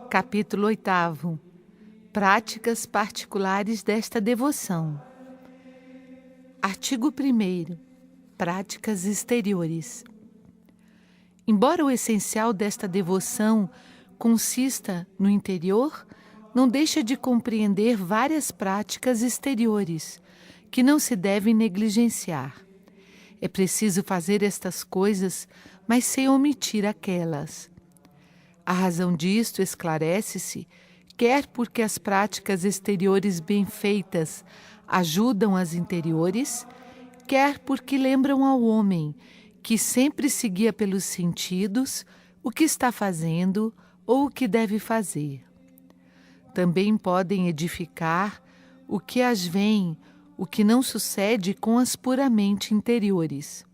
Capítulo 8. Práticas particulares desta devoção. Artigo 1º. Práticas exteriores. Embora o essencial desta devoção consista no interior, não deixa de compreender várias práticas exteriores, que não se devem negligenciar. É preciso fazer estas coisas, mas sem omitir aquelas. A razão disto esclarece-se, quer porque as práticas exteriores bem feitas ajudam as interiores, quer porque lembram ao homem que sempre seguia pelos sentidos o que está fazendo ou o que deve fazer. Também podem edificar o que as vem, o que não sucede com as puramente interiores.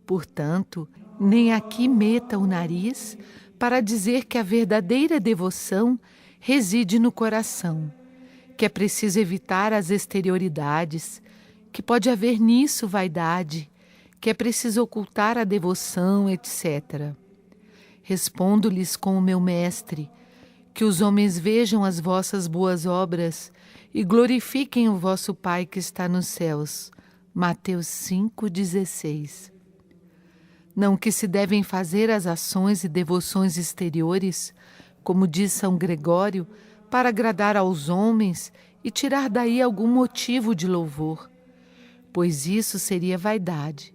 Portanto, nem aqui meta o nariz para dizer que a verdadeira devoção reside no coração, que é preciso evitar as exterioridades, que pode haver nisso vaidade, que é preciso ocultar a devoção, etc. Respondo-lhes com o meu mestre, que os homens vejam as vossas boas obras e glorifiquem o vosso Pai que está nos céus. Mateus 5,16. Não que se devem fazer as ações e devoções exteriores, como diz São Gregório, para agradar aos homens e tirar daí algum motivo de louvor, pois isso seria vaidade.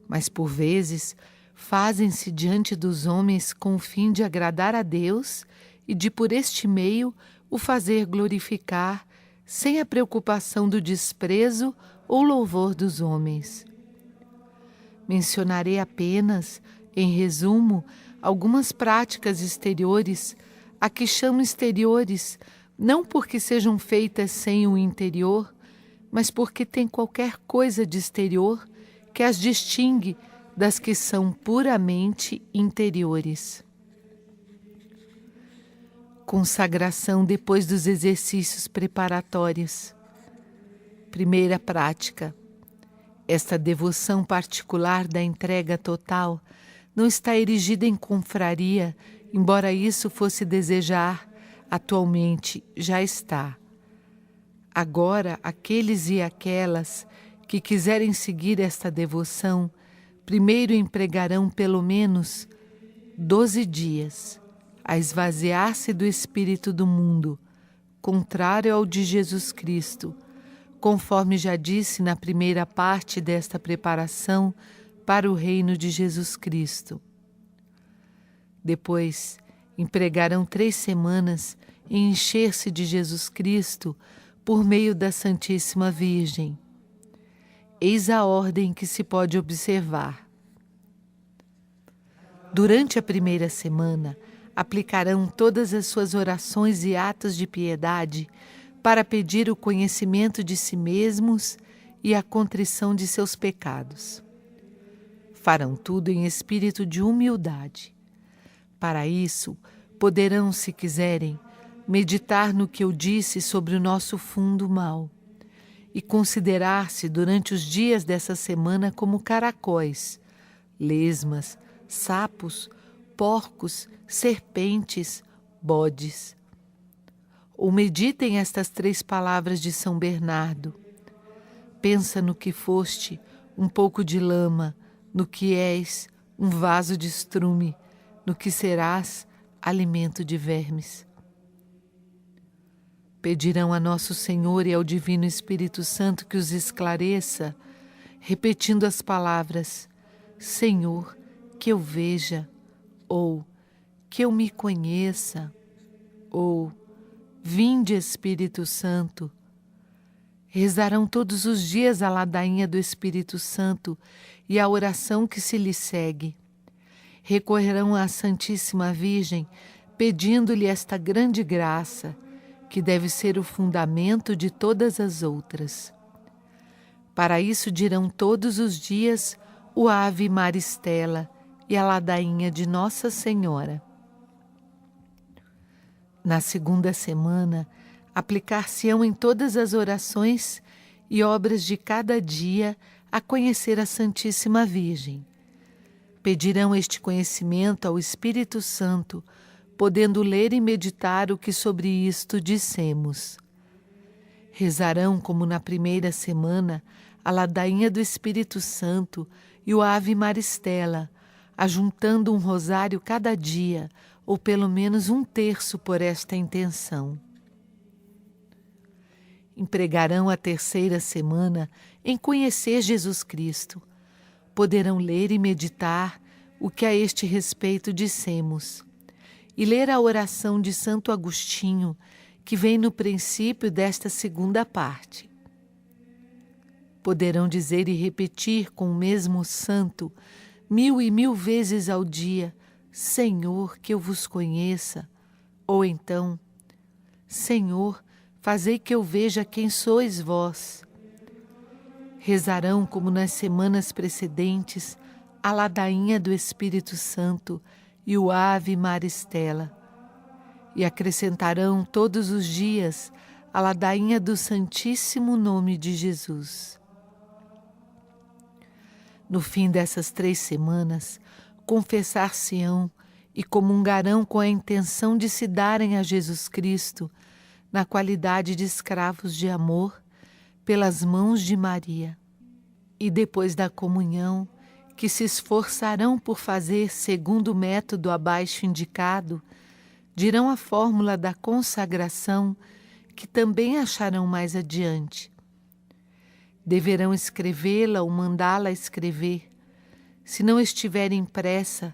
Mas por vezes fazem-se diante dos homens com o fim de agradar a Deus e de por este meio o fazer glorificar, sem a preocupação do desprezo ou louvor dos homens. Mencionarei apenas, em resumo, algumas práticas exteriores, a que chamo exteriores, não porque sejam feitas sem o interior, mas porque têm qualquer coisa de exterior que as distingue das que são puramente interiores. Consagração depois dos exercícios preparatórios. Primeira prática. Esta devoção particular da entrega total não está erigida em confraria, embora isso fosse desejar, atualmente já está. Agora, aqueles e aquelas que quiserem seguir esta devoção, primeiro empregarão pelo menos 12 dias a esvaziar-se do espírito do mundo, contrário ao de Jesus Cristo, conforme já disse na primeira parte desta preparação para o reino de Jesus Cristo. Depois, empregarão 3 semanas em encher-se de Jesus Cristo por meio da Santíssima Virgem. Eis a ordem que se pode observar. Durante a primeira semana, aplicarão todas as suas orações e atos de piedade para pedir o conhecimento de si mesmos e a contrição de seus pecados. Farão tudo em espírito de humildade. Para isso, poderão, se quiserem, meditar no que eu disse sobre o nosso fundo mal e considerar-se durante os dias dessa semana como caracóis, lesmas, sapos, porcos, serpentes, bodes. Ou meditem estas 3 palavras de São Bernardo. Pensa no que foste, um pouco de lama, no que és, um vaso de estrume, no que serás, alimento de vermes. Pedirão a Nosso Senhor e ao Divino Espírito Santo que os esclareça, repetindo as palavras: Senhor, que eu veja, ou que eu me conheça, ou Vinde, Espírito Santo. Rezarão todos os dias a ladainha do Espírito Santo e a oração que se lhe segue. Recorrerão à Santíssima Virgem, pedindo-lhe esta grande graça, que deve ser o fundamento de todas as outras. Para isso dirão todos os dias o Ave Maristela e a ladainha de Nossa Senhora. Na segunda semana, aplicar-se-ão em todas as orações e obras de cada dia a conhecer a Santíssima Virgem. Pedirão este conhecimento ao Espírito Santo, podendo ler e meditar o que sobre isto dissemos. Rezarão, como na primeira semana, a ladainha do Espírito Santo e o Ave Maristela, ajuntando um rosário cada dia, ou pelo menos um terço por esta intenção. Empregarão a terceira semana em conhecer Jesus Cristo. Poderão ler e meditar o que a este respeito dissemos, e ler a oração de Santo Agostinho, que vem no princípio desta segunda parte. Poderão dizer e repetir com o mesmo santo, 1000 e 1000 vezes ao dia, Senhor, que eu vos conheça, ou então, Senhor, fazei que eu veja quem sois vós. Rezarão, como nas semanas precedentes, a ladainha do Espírito Santo e o Ave Maristela, e acrescentarão todos os dias a ladainha do Santíssimo Nome de Jesus. No fim dessas 3 semanas, confessar-se-ão e comungarão com a intenção de se darem a Jesus Cristo na qualidade de escravos de amor pelas mãos de Maria. E depois da comunhão, que se esforçarão por fazer segundo o método abaixo indicado, dirão a fórmula da consagração, que também acharão mais adiante. Deverão escrevê-la ou mandá-la escrever, se não estiver impressa,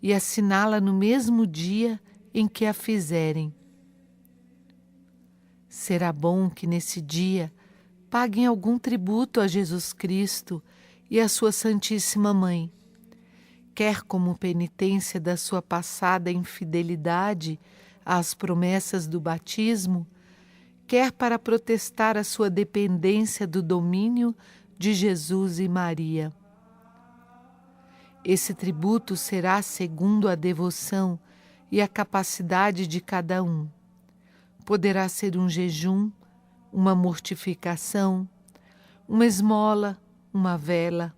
e assiná-la no mesmo dia em que a fizerem. Será bom que nesse dia paguem algum tributo a Jesus Cristo e à sua Santíssima Mãe, quer como penitência da sua passada infidelidade às promessas do batismo, quer para protestar a sua dependência do domínio de Jesus e Maria. Esse tributo será segundo a devoção e a capacidade de cada um. Poderá ser um jejum, uma mortificação, uma esmola, uma vela.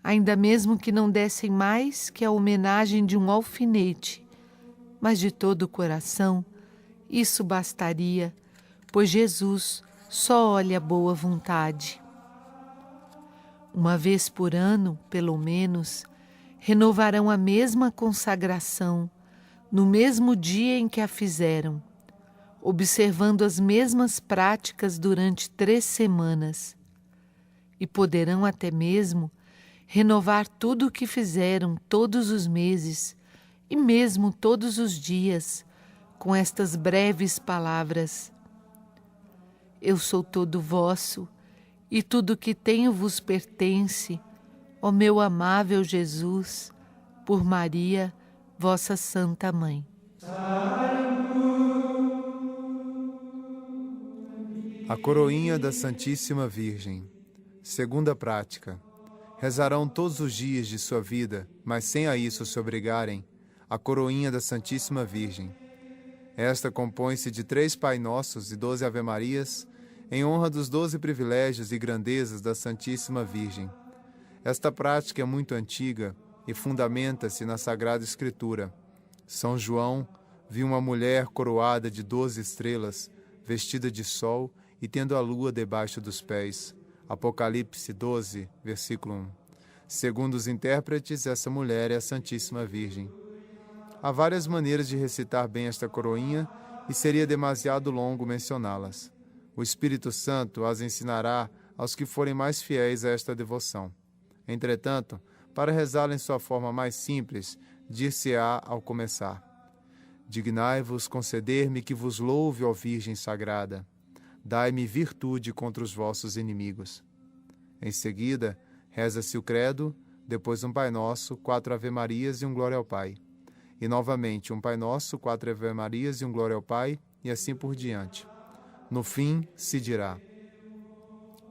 Ainda mesmo que não dessem mais que a homenagem de um alfinete, mas de todo o coração, isso bastaria, pois Jesus só olha a boa vontade. Uma vez por ano, pelo menos, renovarão a mesma consagração, no mesmo dia em que a fizeram, observando as mesmas práticas durante 3 semanas, e poderão até mesmo renovar tudo o que fizeram todos os meses e mesmo todos os dias, com estas breves palavras: Eu sou todo vosso, e tudo o que tenho vos pertence, ó meu amável Jesus, por Maria, vossa Santa Mãe. A coroinha da Santíssima Virgem. Segunda prática. Rezarão todos os dias de sua vida, mas sem a isso se obrigarem, a coroinha da Santíssima Virgem. Esta compõe-se de 3 Pai Nossos e 12 Ave-Marias, em honra dos 12 privilégios e grandezas da Santíssima Virgem. Esta prática é muito antiga e fundamenta-se na Sagrada Escritura. São João viu uma mulher coroada de 12 estrelas, vestida de sol e tendo a lua debaixo dos pés. Apocalipse 12, versículo 1. Segundo os intérpretes, essa mulher é a Santíssima Virgem. Há várias maneiras de recitar bem esta coroinha e seria demasiado longo mencioná-las. O Espírito Santo as ensinará aos que forem mais fiéis a esta devoção. Entretanto, para rezá-la em sua forma mais simples, dir-se-á ao começar: Dignai-vos conceder-me que vos louve, ó Virgem Sagrada. Dai-me virtude contra os vossos inimigos. Em seguida, reza-se o credo, depois um Pai Nosso, 4 Ave-Marias e um Glória ao Pai. E novamente um Pai Nosso, 4 Ave-Marias e um Glória ao Pai, e assim por diante. No fim, se dirá: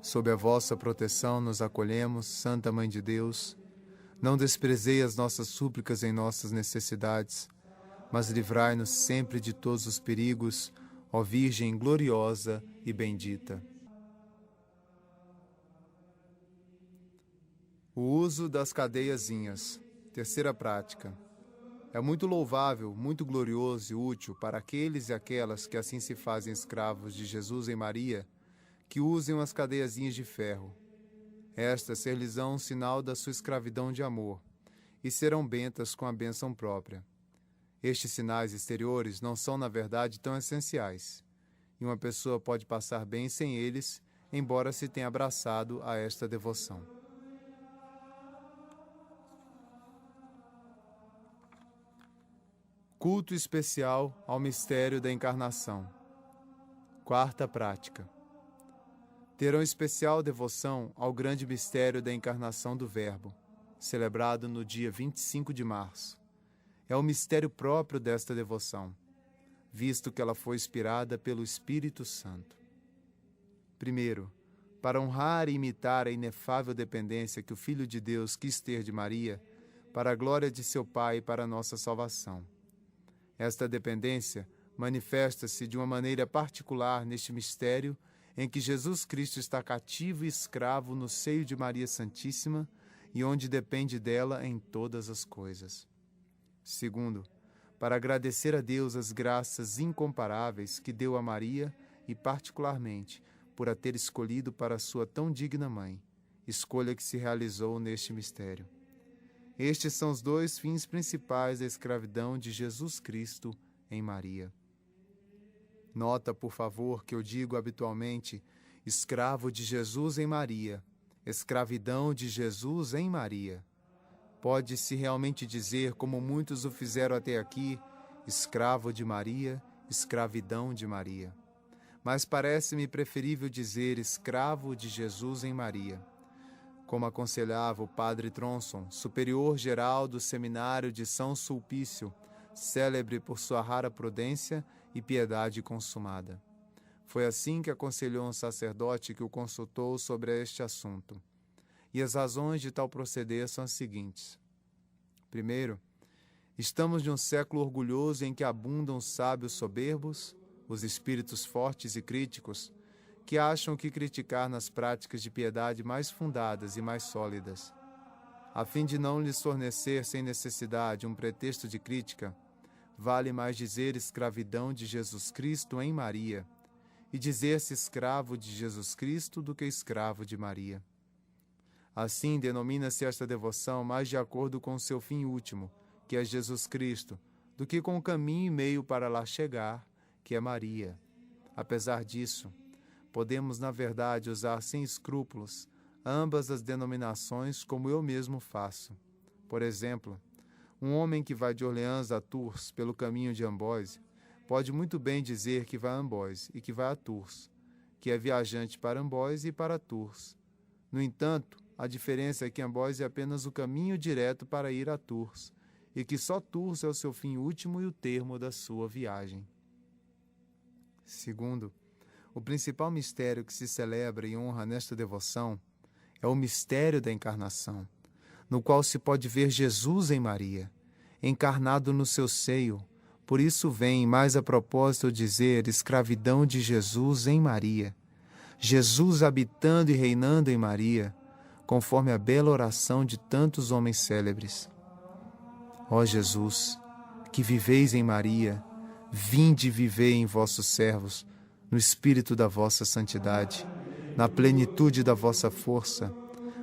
Sob a vossa proteção nos acolhemos, Santa Mãe de Deus. Não desprezei as nossas súplicas em nossas necessidades, mas livrai-nos sempre de todos os perigos, ó Virgem gloriosa e bendita. O uso das cadeiazinhas. Terceira prática. É muito louvável, muito glorioso e útil para aqueles e aquelas que assim se fazem escravos de Jesus e Maria, que usem as cadeiazinhas de ferro. Estas ser-lhes-ão um sinal da sua escravidão de amor, e serão bentas com a bênção própria. Estes sinais exteriores não são, na verdade, tão essenciais, e uma pessoa pode passar bem sem eles, embora se tenha abraçado a esta devoção. Culto especial ao mistério da encarnação. Quarta prática. Terão especial devoção ao grande mistério da encarnação do Verbo, celebrado no dia 25 de março. É o mistério próprio desta devoção, visto que ela foi inspirada pelo Espírito Santo. Primeiro, para honrar e imitar a inefável dependência que o Filho de Deus quis ter de Maria, para a glória de seu Pai e para a nossa salvação. Esta dependência manifesta-se de uma maneira particular neste mistério em que Jesus Cristo está cativo e escravo no seio de Maria Santíssima e onde depende dela em todas as coisas. Segundo, para agradecer a Deus as graças incomparáveis que deu a Maria e, particularmente, por a ter escolhido para sua tão digna mãe, escolha que se realizou neste mistério. Estes são os dois fins principais da escravidão de Jesus Cristo em Maria. Nota, por favor, que eu digo habitualmente escravo de Jesus em Maria, escravidão de Jesus em Maria. Pode-se realmente dizer, como muitos o fizeram até aqui, escravo de Maria, escravidão de Maria. Mas parece-me preferível dizer escravo de Jesus em Maria. Como aconselhava o padre Tronson, superior geral do seminário de São Sulpício, célebre por sua rara prudência e piedade consumada. Foi assim que aconselhou um sacerdote que o consultou sobre este assunto. E as razões de tal proceder são as seguintes. Primeiro, estamos de um século orgulhoso em que abundam os sábios soberbos, os espíritos fortes e críticos, que acham que criticar nas práticas de piedade mais fundadas e mais sólidas, a fim de não lhes fornecer sem necessidade um pretexto de crítica, vale mais dizer escravidão de Jesus Cristo em Maria, e dizer-se escravo de Jesus Cristo do que escravo de Maria. Assim, denomina-se esta devoção mais de acordo com o seu fim último, que é Jesus Cristo, do que com o caminho e meio para lá chegar, que é Maria. Apesar disso, podemos, na verdade, usar sem escrúpulos ambas as denominações como eu mesmo faço. Por exemplo, um homem que vai de Orleans a Tours pelo caminho de Amboise pode muito bem dizer que vai a Amboise e que vai a Tours, que é viajante para Amboise e para Tours. No entanto, a diferença é que Amboise é apenas o caminho direto para ir a Tours e que só Tours é o seu fim último e o termo da sua viagem. Segundo, o principal mistério que se celebra e honra nesta devoção é o mistério da encarnação, no qual se pode ver Jesus em Maria, encarnado no seu seio. Por isso vem, mais a propósito, dizer escravidão de Jesus em Maria. Jesus habitando e reinando em Maria, conforme a bela oração de tantos homens célebres. Ó Jesus, que viveis em Maria, vinde e vivei em vossos servos, no espírito da vossa santidade, na plenitude da vossa força,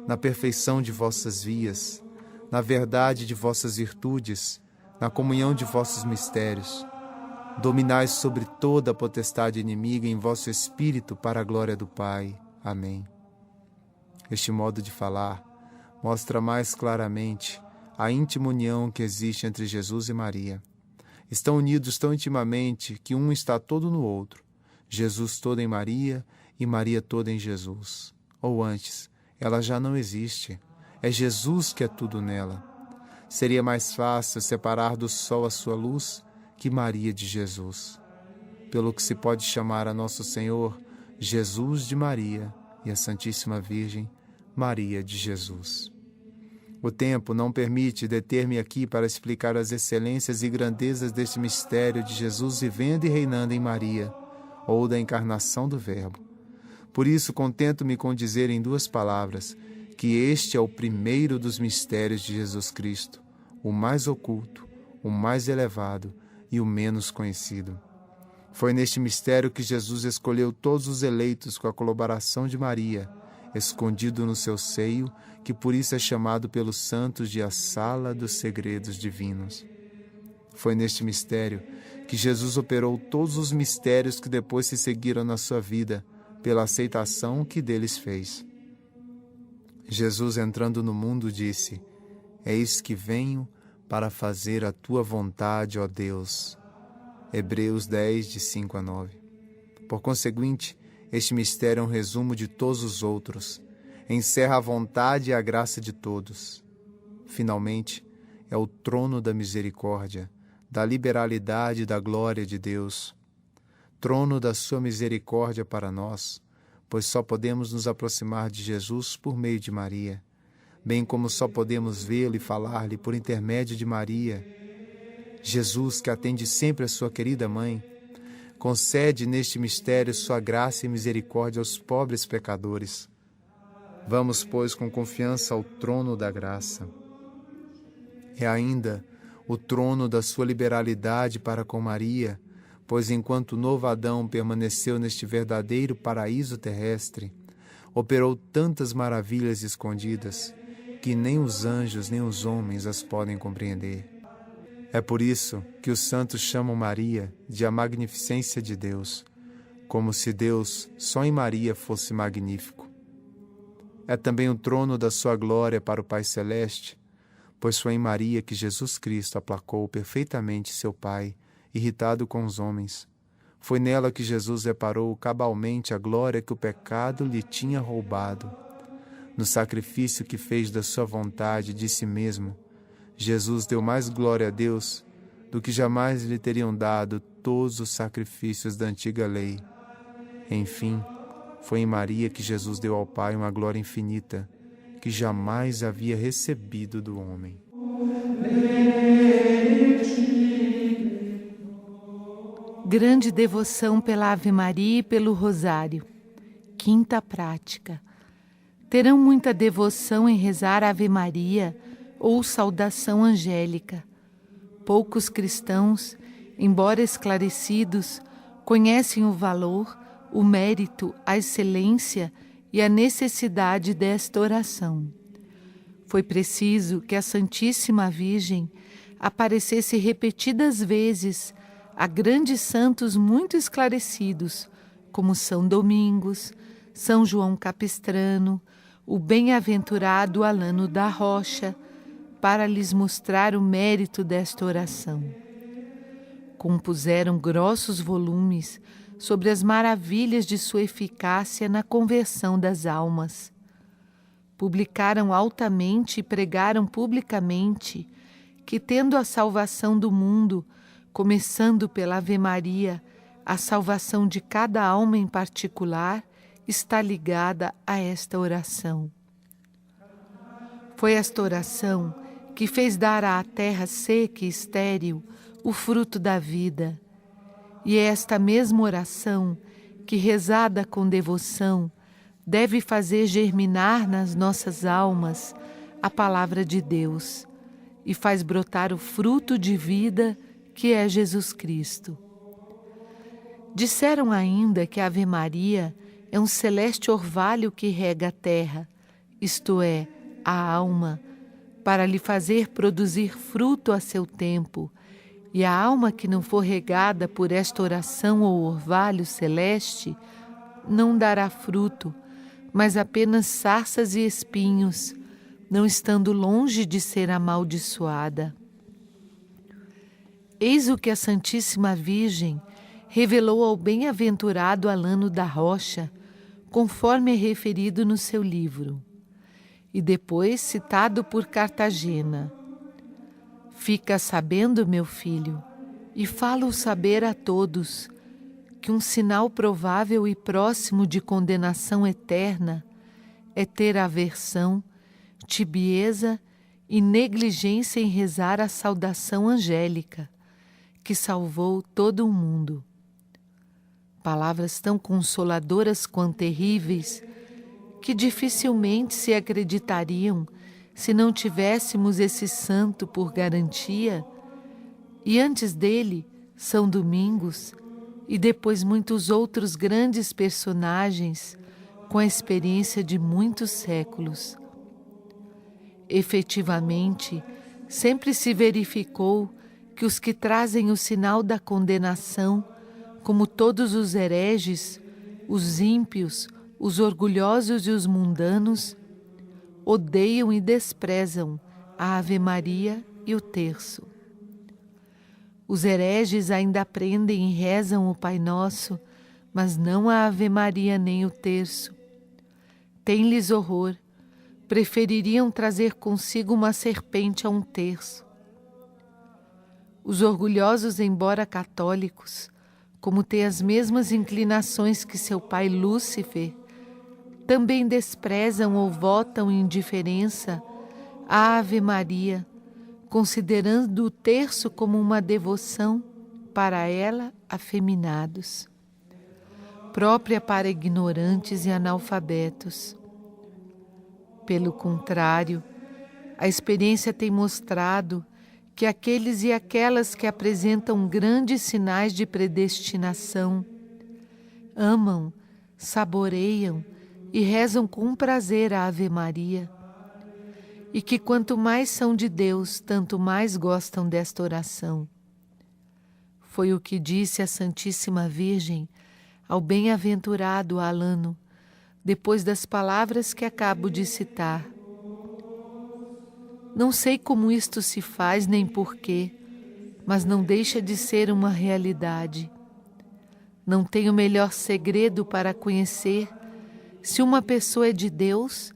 na perfeição de vossas vias, na verdade de vossas virtudes, na comunhão de vossos mistérios. Dominai sobre toda a potestade inimiga em vosso espírito para a glória do Pai. Amém. Este modo de falar mostra mais claramente a íntima união que existe entre Jesus e Maria. Estão unidos tão intimamente que um está todo no outro, Jesus todo em Maria e Maria toda em Jesus. Ou antes, ela já não existe, é Jesus que é tudo nela. Seria mais fácil separar do sol a sua luz que Maria de Jesus. Pelo que se pode chamar a Nosso Senhor Jesus de Maria e a Santíssima Virgem Maria de Jesus. O tempo não permite deter-me aqui para explicar as excelências e grandezas deste mistério de Jesus vivendo e reinando em Maria, ou da encarnação do Verbo. Por isso, contento-me com dizer em 2 palavras que este é o primeiro dos mistérios de Jesus Cristo, o mais oculto, o mais elevado e o menos conhecido. Foi neste mistério que Jesus escolheu todos os eleitos com a colaboração de Maria, escondido no seu seio, que por isso é chamado pelos santos de a sala dos segredos divinos. Foi neste mistério que Jesus operou todos os mistérios que depois se seguiram na sua vida, pela aceitação que deles fez. Jesus, entrando no mundo, disse: Eis que venho para fazer a tua vontade, ó Deus. Hebreus 10, de 5 a 9. Por conseguinte, este mistério é um resumo de todos os outros. Encerra a vontade e a graça de todos. Finalmente, é o trono da misericórdia, da liberalidade e da glória de Deus. Trono da sua misericórdia para nós, pois só podemos nos aproximar de Jesus por meio de Maria, bem como só podemos vê-lo e falar-lhe por intermédio de Maria. Jesus, que atende sempre a sua querida mãe, concede neste mistério sua graça e misericórdia aos pobres pecadores. Vamos, pois, com confiança ao trono da graça. É ainda o trono da sua liberalidade para com Maria, pois enquanto o novo Adão permaneceu neste verdadeiro paraíso terrestre, operou tantas maravilhas escondidas que nem os anjos nem os homens as podem compreender. É por isso que os santos chamam Maria de a magnificência de Deus, como se Deus só em Maria fosse magnífico. É também o trono da sua glória para o Pai Celeste, pois foi em Maria que Jesus Cristo aplacou perfeitamente seu Pai, irritado com os homens. Foi nela que Jesus reparou cabalmente a glória que o pecado lhe tinha roubado. No sacrifício que fez da sua vontade de si mesmo, Jesus deu mais glória a Deus do que jamais lhe teriam dado todos os sacrifícios da antiga lei. Enfim, foi em Maria que Jesus deu ao Pai uma glória infinita, que jamais havia recebido do homem. Grande devoção pela Ave Maria e pelo Rosário. Quinta prática. Terão muita devoção em rezar Ave Maria ou saudação angélica. Poucos cristãos, embora esclarecidos, conhecem o valor, o mérito, a excelência e a necessidade desta oração. Foi preciso que a Santíssima Virgem aparecesse repetidas vezes a grandes santos muito esclarecidos, como São Domingos, São João Capistrano, o bem-aventurado Alano da Rocha, para lhes mostrar o mérito desta oração. Compuseram grossos volumes sobre as maravilhas de sua eficácia na conversão das almas. Publicaram altamente e pregaram publicamente que, tendo a salvação do mundo, começando pela Ave Maria, a salvação de cada alma em particular está ligada a esta oração. Foi esta oração que fez dar à terra seca e estéril o fruto da vida. E é esta mesma oração que, rezada com devoção, deve fazer germinar nas nossas almas a palavra de Deus e faz brotar o fruto de vida que é Jesus Cristo. Disseram ainda que a Ave Maria é um celeste orvalho que rega a terra, isto é, a alma, para lhe fazer produzir fruto a seu tempo, e a alma que não for regada por esta oração ou orvalho celeste não dará fruto, mas apenas sarças e espinhos, não estando longe de ser amaldiçoada. Eis o que a Santíssima Virgem revelou ao bem-aventurado Alano da Rocha, conforme é referido no seu livro, e depois citado por Cartagena. Fica sabendo, meu filho, e fala-o saber a todos, que um sinal provável e próximo de condenação eterna é ter aversão, tibieza e negligência em rezar a saudação angélica, que salvou todo o mundo. Palavras tão consoladoras quanto terríveis, que dificilmente se acreditariam se não tivéssemos esse santo por garantia, e antes dele, São Domingos, e depois muitos outros grandes personagens com a experiência de muitos séculos. Efetivamente, sempre se verificou que os que trazem o sinal da condenação, como todos os hereges, os ímpios, os orgulhosos e os mundanos, odeiam e desprezam a Ave Maria e o terço. Os hereges ainda aprendem e rezam o Pai Nosso, mas não a Ave Maria nem o terço. Tem-lhes horror, prefeririam trazer consigo uma serpente a um terço. Os orgulhosos, embora católicos, como têm as mesmas inclinações que seu pai Lúcifer, também desprezam ou votam indiferença à Ave Maria, considerando o terço como uma devoção para ela afeminados, própria para ignorantes e analfabetos. Pelo contrário, a experiência tem mostrado que aqueles e aquelas que apresentam grandes sinais de predestinação amam, saboreiam e rezam com prazer a Ave Maria, e que quanto mais são de Deus, tanto mais gostam desta oração. Foi o que disse a Santíssima Virgem ao bem-aventurado Alano, depois das palavras que acabo de citar. Não sei como isto se faz nem porquê, mas não deixa de ser uma realidade. Não tenho melhor segredo para conhecer se uma pessoa é de Deus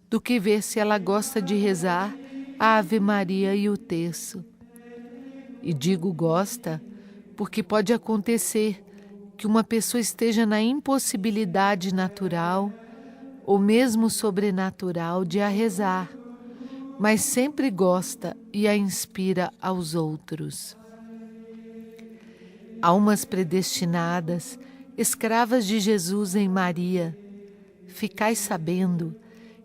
do que ver se ela gosta de rezar a Ave Maria e o terço. E digo gosta porque pode acontecer que uma pessoa esteja na impossibilidade natural ou mesmo sobrenatural de a rezar, mas sempre gosta e a inspira aos outros. Almas predestinadas, escravas de Jesus em Maria, ficai sabendo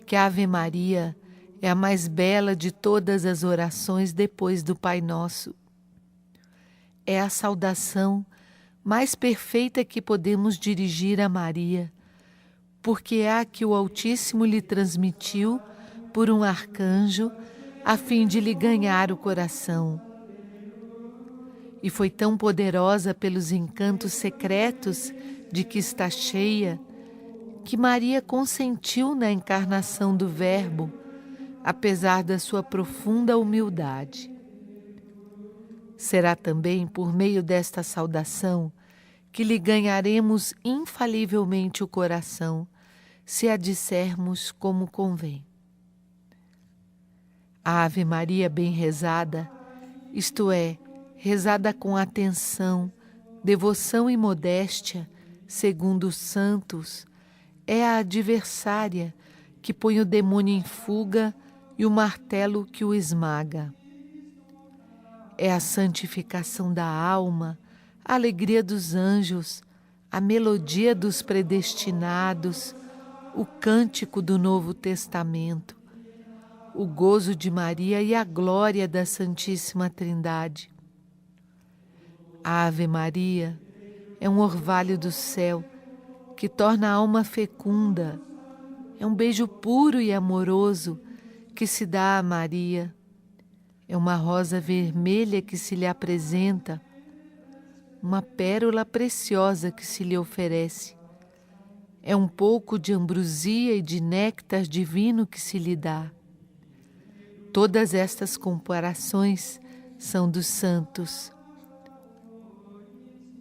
que a Ave Maria é a mais bela de todas as orações depois do Pai Nosso. É a saudação mais perfeita que podemos dirigir a Maria, porque é a que o Altíssimo lhe transmitiu por um arcanjo, a fim de lhe ganhar o coração. E foi tão poderosa pelos encantos secretos de que está cheia, que Maria consentiu na encarnação do Verbo, apesar da sua profunda humildade. Será também por meio desta saudação que lhe ganharemos infalivelmente o coração, se a dissermos como convém. A Ave Maria bem rezada, isto é, rezada com atenção, devoção e modéstia, segundo os santos, é a adversária que põe o demônio em fuga e o martelo que o esmaga. É a santificação da alma, a alegria dos anjos, a melodia dos predestinados, o cântico do Novo Testamento, o gozo de Maria e a glória da Santíssima Trindade. A Ave Maria é um orvalho do céu que torna a alma fecunda, é um beijo puro e amoroso que se dá a Maria, é uma rosa vermelha que se lhe apresenta, uma pérola preciosa que se lhe oferece, é um pouco de ambrosia e de néctar divino que se lhe dá. Todas estas comparações são dos santos.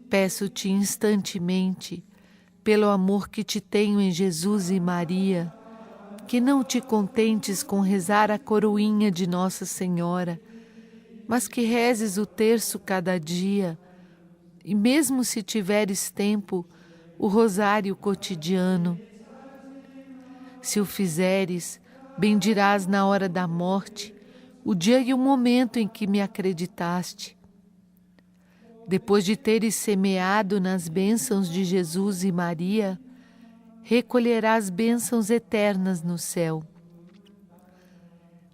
Peço-te instantemente, pelo amor que te tenho em Jesus e Maria, que não te contentes com rezar a coroinha de Nossa Senhora, mas que rezes o terço cada dia, e mesmo se tiveres tempo, o rosário cotidiano. Se o fizeres, bendirás na hora da morte, o dia e o momento em que me acreditaste. Depois de teres semeado nas bênçãos de Jesus e Maria, recolherá as bênçãos eternas no céu.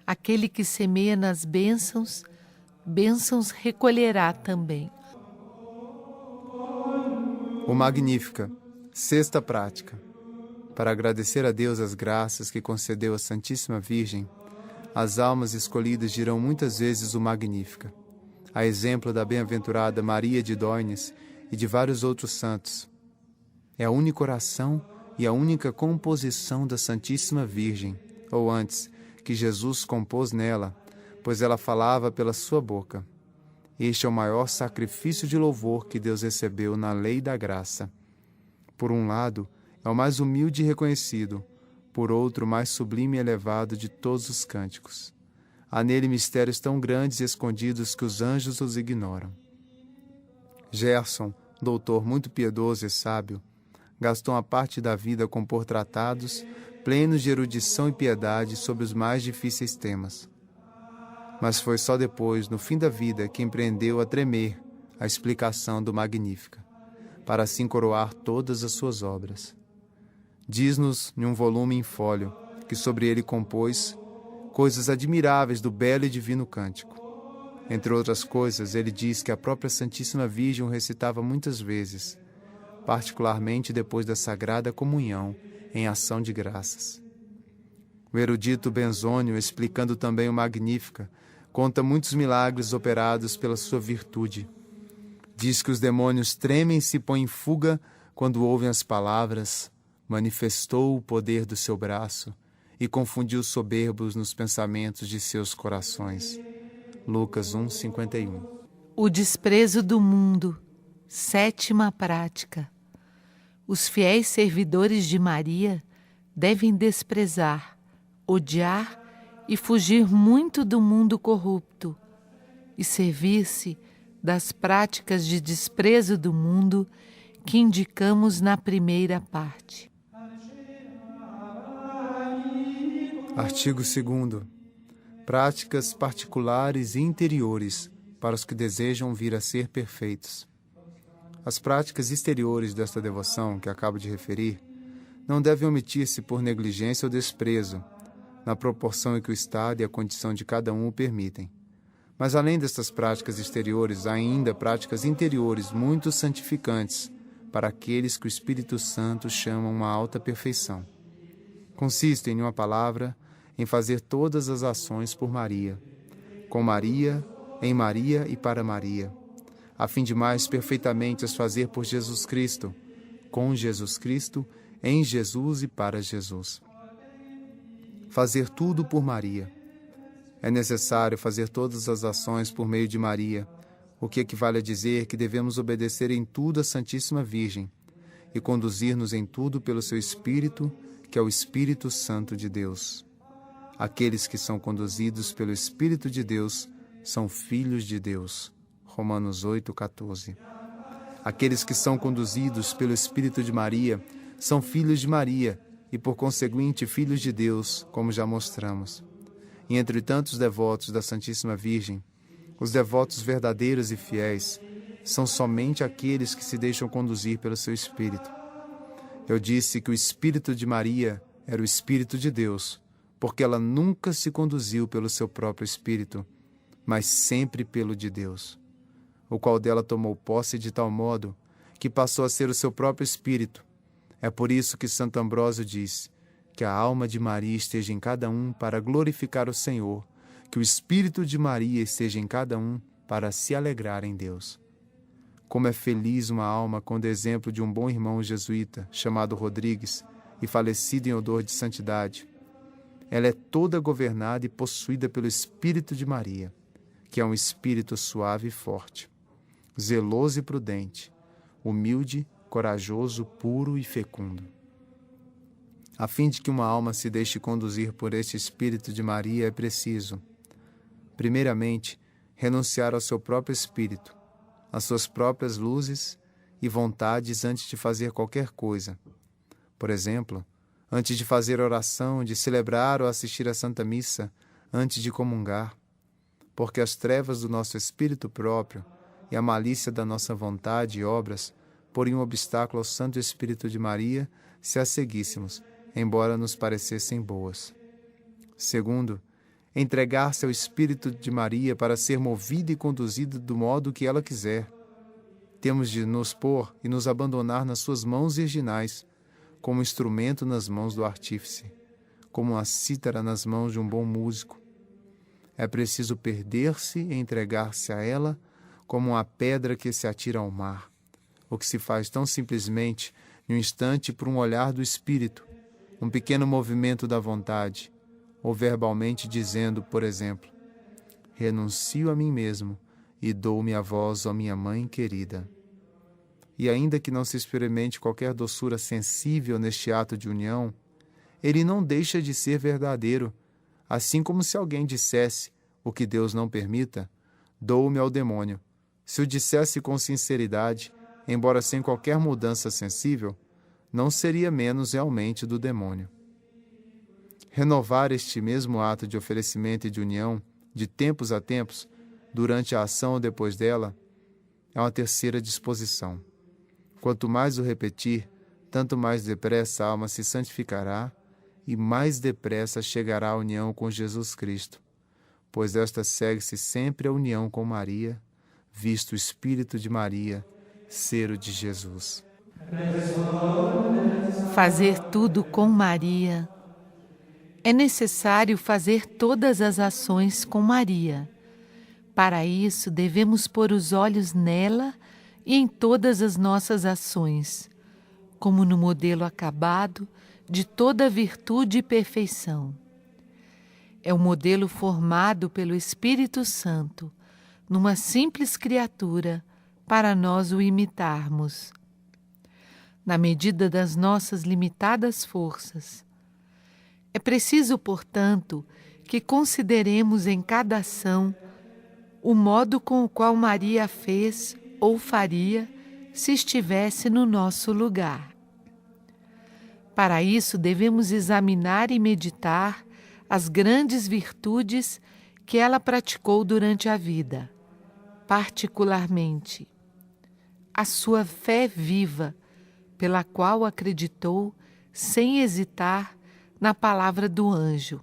Aquele que semeia nas bênçãos, bênçãos recolherá também. O Magnífica, sexta prática. Para agradecer a Deus as graças que concedeu à Santíssima Virgem, as almas escolhidas dirão muitas vezes o Magnífica, a exemplo da bem-aventurada Maria de Dóines e de vários outros santos. É a única oração e a única composição da Santíssima Virgem, ou antes, que Jesus compôs nela, pois ela falava pela sua boca. Este é o maior sacrifício de louvor que Deus recebeu na lei da graça. Por um lado, é o mais humilde e reconhecido, por outro, o mais sublime e elevado de todos os cânticos. Há nele mistérios tão grandes e escondidos que os anjos os ignoram. Gerson, doutor muito piedoso e sábio, gastou uma parte da vida a compor tratados plenos de erudição e piedade sobre os mais difíceis temas. Mas foi só depois, no fim da vida, que empreendeu a tremer a explicação do Magnífica, para assim coroar todas as suas obras. Diz-nos, em um volume em fólio, que sobre ele compôs coisas admiráveis do belo e divino cântico. Entre outras coisas, ele diz que a própria Santíssima Virgem o recitava muitas vezes, particularmente depois da Sagrada Comunhão, em ação de graças. O erudito Benzônio, explicando também o Magnífica, conta muitos milagres operados pela sua virtude. Diz que os demônios tremem e se põem em fuga quando ouvem as palavras: manifestou o poder do seu braço e confundiu os soberbos nos pensamentos de seus corações. Lucas 1:51. O desprezo do mundo, sétima prática. Os fiéis servidores de Maria devem desprezar, odiar e fugir muito do mundo corrupto e servir-se das práticas de desprezo do mundo que indicamos na primeira parte. Artigo 2º. Práticas particulares e interiores para os que desejam vir a ser perfeitos. As práticas exteriores desta devoção que acabo de referir não devem omitir-se por negligência ou desprezo, na proporção em que o estado e a condição de cada um o permitem. Mas além destas práticas exteriores, há ainda práticas interiores muito santificantes para aqueles que o Espírito Santo chama uma alta perfeição. Consistem, em uma palavra, em fazer todas as ações por Maria, com Maria, em Maria e para Maria, a fim de mais perfeitamente as fazer por Jesus Cristo, com Jesus Cristo, em Jesus e para Jesus. Fazer tudo por Maria. É necessário fazer todas as ações por meio de Maria, o que equivale a dizer que devemos obedecer em tudo à Santíssima Virgem e conduzir-nos em tudo pelo seu Espírito, que é o Espírito Santo de Deus. Aqueles que são conduzidos pelo Espírito de Deus são filhos de Deus. Romanos 8:14. Aqueles que são conduzidos pelo Espírito de Maria são filhos de Maria e, por conseguinte, filhos de Deus, como já mostramos. E entre tantos devotos da Santíssima Virgem, os devotos verdadeiros e fiéis são somente aqueles que se deixam conduzir pelo seu Espírito. Eu disse que o Espírito de Maria era o Espírito de Deus, porque ela nunca se conduziu pelo seu próprio Espírito, mas sempre pelo de Deus, o qual dela tomou posse de tal modo que passou a ser o seu próprio Espírito. É por isso que Santo Ambrósio diz que a alma de Maria esteja em cada um para glorificar o Senhor, que o Espírito de Maria esteja em cada um para se alegrar em Deus. Como é feliz uma alma quando exemplo de um bom irmão jesuíta, chamado Rodrigues, e falecido em odor de santidade. Ela é toda governada e possuída pelo Espírito de Maria, que é um espírito suave e forte, zeloso e prudente, humilde, corajoso, puro e fecundo. A fim de que uma alma se deixe conduzir por este Espírito de Maria, é preciso, primeiramente, renunciar ao seu próprio espírito, às suas próprias luzes e vontades antes de fazer qualquer coisa. Por exemplo, antes de fazer oração, de celebrar ou assistir à Santa Missa, antes de comungar, porque as trevas do nosso espírito próprio e a malícia da nossa vontade e obras poria um obstáculo ao Santo Espírito de Maria se a seguíssemos, embora nos parecessem boas. Segundo, entregar-se ao Espírito de Maria para ser movida e conduzida do modo que ela quiser. Temos de nos pôr e nos abandonar nas suas mãos virginais, como instrumento nas mãos do artífice, como uma cítara nas mãos de um bom músico. É preciso perder-se e entregar-se a ela como uma pedra que se atira ao mar, o que se faz tão simplesmente em um instante por um olhar do Espírito, um pequeno movimento da vontade, ou verbalmente dizendo, por exemplo, renuncio a mim mesmo e dou-me a vós, ó minha mãe querida. E ainda que não se experimente qualquer doçura sensível neste ato de união, ele não deixa de ser verdadeiro, assim como se alguém dissesse, o que Deus não permita, dou-me ao demônio. Se o dissesse com sinceridade, embora sem qualquer mudança sensível, não seria menos realmente do demônio. Renovar este mesmo ato de oferecimento e de união, de tempos a tempos, durante a ação ou depois dela, é uma terceira disposição. Quanto mais o repetir, tanto mais depressa a alma se santificará e mais depressa chegará à união com Jesus Cristo, pois esta segue-se sempre a união com Maria, visto o Espírito de Maria ser o de Jesus. Fazer tudo com Maria. É necessário fazer todas as ações com Maria. Para isso, devemos pôr os olhos nela e em todas as nossas ações, como no modelo acabado de toda virtude e perfeição. É o modelo formado pelo Espírito Santo, numa simples criatura, para nós o imitarmos. Na medida das nossas limitadas forças. É preciso, portanto, que consideremos em cada ação o modo com o qual Maria fez ou faria se estivesse no nosso lugar. Para isso, devemos examinar e meditar as grandes virtudes que ela praticou durante a vida, particularmente a sua fé viva, pela qual acreditou, sem hesitar, na palavra do anjo.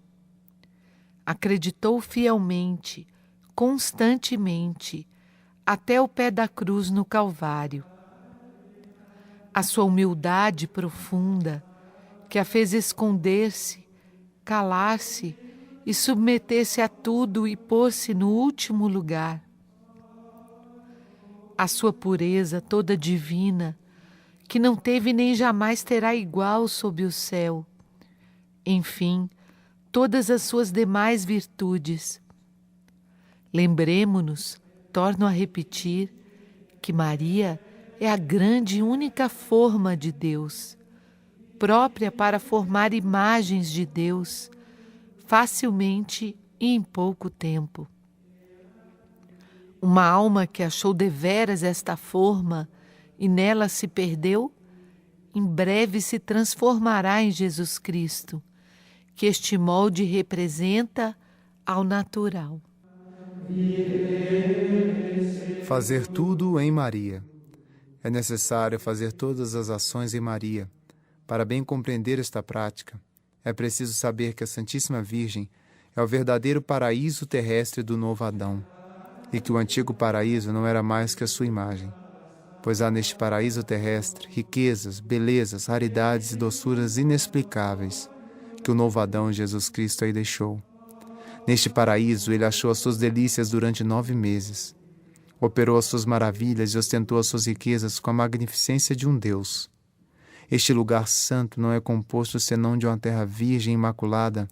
Acreditou fielmente, constantemente, até o pé da cruz no Calvário. A sua humildade profunda, que a fez esconder-se, calar-se e submeter-se a tudo e pôr-se no último lugar. A sua pureza toda divina, que não teve nem jamais terá igual sob o céu. Enfim, todas as suas demais virtudes. Lembremo-nos, torno a repetir, que Maria é a grande e única forma de Deus, própria para formar imagens de Deus, facilmente e em pouco tempo. Uma alma que achou deveras esta forma e nela se perdeu, em breve se transformará em Jesus Cristo, que este molde representa ao natural. Fazer tudo em Maria. É necessário fazer todas as ações em Maria. Para bem compreender esta prática, é preciso saber que a Santíssima Virgem é o verdadeiro paraíso terrestre do novo Adão, e que o antigo paraíso não era mais que a sua imagem, pois há neste paraíso terrestre riquezas, belezas, raridades e doçuras inexplicáveis, que o novo Adão, Jesus Cristo, aí deixou. Neste paraíso, ele achou as suas delícias durante 9 meses. Operou as suas maravilhas e ostentou as suas riquezas com a magnificência de um Deus. Este lugar santo não é composto senão de uma terra virgem e imaculada,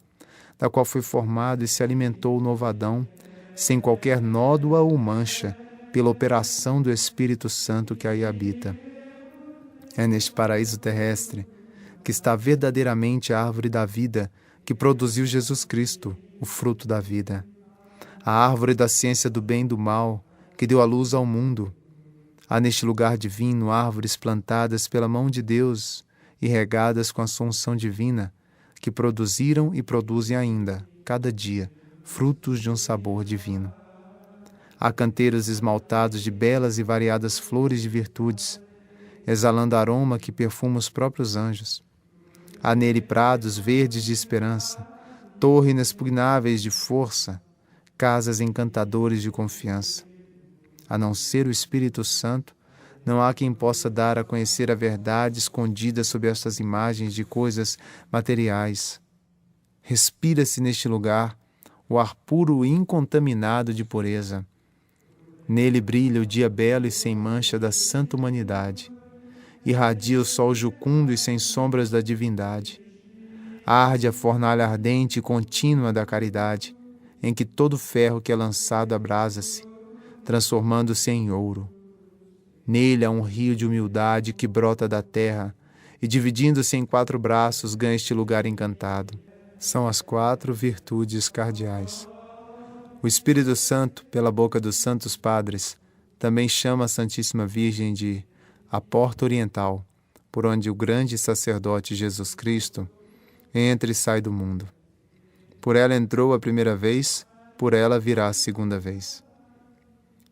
da qual foi formado e se alimentou o novo Adão, sem qualquer nódoa ou mancha, pela operação do Espírito Santo que aí habita. É neste paraíso terrestre que está verdadeiramente a árvore da vida que produziu Jesus Cristo, o fruto da vida. A árvore da ciência do bem e do mal, que deu a luz ao mundo. Há neste lugar divino árvores plantadas pela mão de Deus e regadas com a sua unção divina, que produziram e produzem ainda, cada dia, frutos de um sabor divino. Há canteiros esmaltados de belas e variadas flores de virtudes. exalando aroma que perfuma os próprios anjos. Há nele prados verdes de esperança, torres inexpugnáveis de força, casas encantadores de confiança. A não ser o Espírito Santo, não há quem possa dar a conhecer a verdade escondida sob estas imagens de coisas materiais. Respira-se neste lugar o ar puro e incontaminado de pureza. Nele brilha o dia belo e sem mancha da santa humanidade. Irradia o sol jucundo e sem sombras da divindade. Arde a fornalha ardente e contínua da caridade, em que todo ferro que é lançado abrasa-se, transformando-se em ouro. Nele há um rio de humildade que brota da terra e, dividindo-se em 4 braços, ganha este lugar encantado. São as 4 virtudes cardeais. O Espírito Santo, pela boca dos santos padres, também chama a Santíssima Virgem de a Porta Oriental, por onde o grande sacerdote Jesus Cristo entra e sai do mundo. Por ela entrou a primeira vez, por ela virá a segunda vez.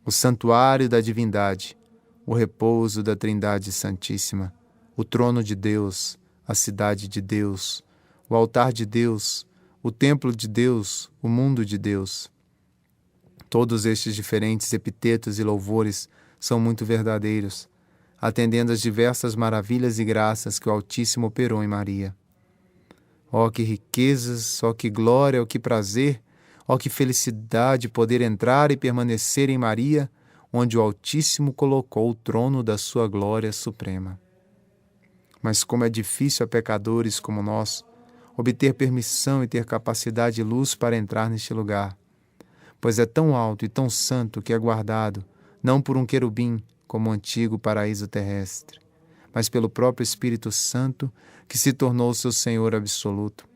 O santuário da divindade, o repouso da Trindade Santíssima, o trono de Deus, a cidade de Deus, o altar de Deus, o templo de Deus, o mundo de Deus. Todos estes diferentes epitetos e louvores são muito verdadeiros, atendendo às diversas maravilhas e graças que o Altíssimo operou em Maria. Ó que riquezas, ó que glória, ó que prazer, ó que felicidade poder entrar e permanecer em Maria, onde o Altíssimo colocou o trono da sua glória suprema. Mas como é difícil a pecadores como nós obter permissão e ter capacidade e luz para entrar neste lugar, pois é tão alto e tão santo que é guardado, não por um querubim, como o antigo paraíso terrestre, mas pelo próprio Espírito Santo, que se tornou seu Senhor absoluto.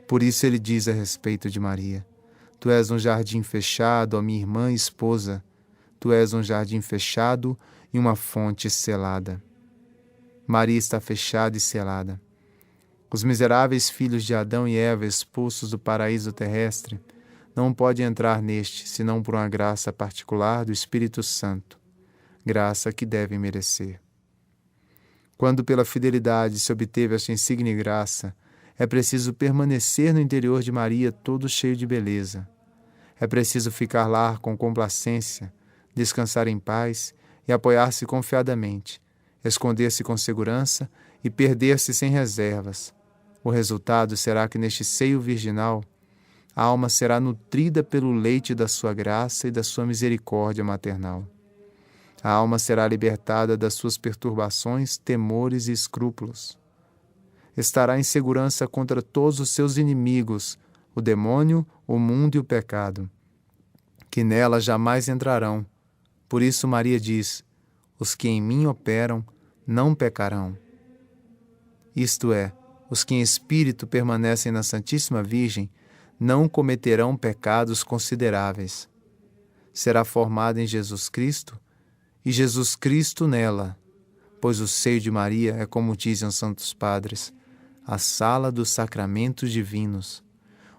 Por isso ele diz a respeito de Maria: Tu és um jardim fechado, ó minha irmã e esposa, tu és um jardim fechado e uma fonte selada. Maria está fechada e selada. Os miseráveis filhos de Adão e Eva, expulsos do paraíso terrestre, não podem entrar neste, senão por uma graça particular do Espírito Santo, graça que devem merecer. Quando pela fidelidade se obteve esta insigne graça, é preciso permanecer no interior de Maria todo cheio de beleza. É preciso ficar lá com complacência, descansar em paz e apoiar-se confiadamente, esconder-se com segurança e perder-se sem reservas. O resultado será que neste seio virginal a alma será nutrida pelo leite da sua graça e da sua misericórdia maternal. A alma será libertada das suas perturbações, temores e escrúpulos. Estará em segurança contra todos os seus inimigos, o demônio, o mundo e o pecado, que nela jamais entrarão. Por isso Maria diz: os que em mim operam não pecarão. Isto é, os que em espírito permanecem na Santíssima Virgem não cometerão pecados consideráveis. Será formada em Jesus Cristo e Jesus Cristo nela, pois o seio de Maria é, como dizem os santos padres, a sala dos sacramentos divinos,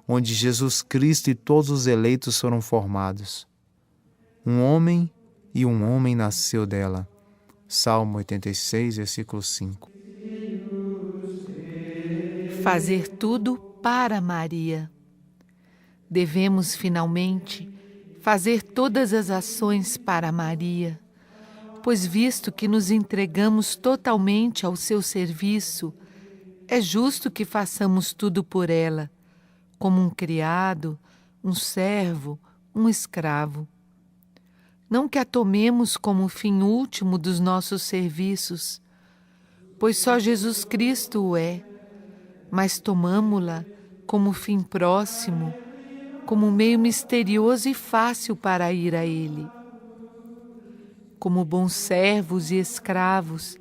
onde Jesus Cristo e todos os eleitos foram formados. Um homem e um homem nasceu dela. Salmo 86, versículo 5. Fazer tudo para Maria. Devemos, finalmente, fazer todas as ações para Maria, pois visto que nos entregamos totalmente ao seu serviço, é justo que façamos tudo por ela, como um criado, um servo, um escravo. Não que a tomemos como o fim último dos nossos serviços, pois só Jesus Cristo o é, mas tomamo-la como fim próximo, como um meio misterioso e fácil para ir a Ele. Como bons servos e escravos,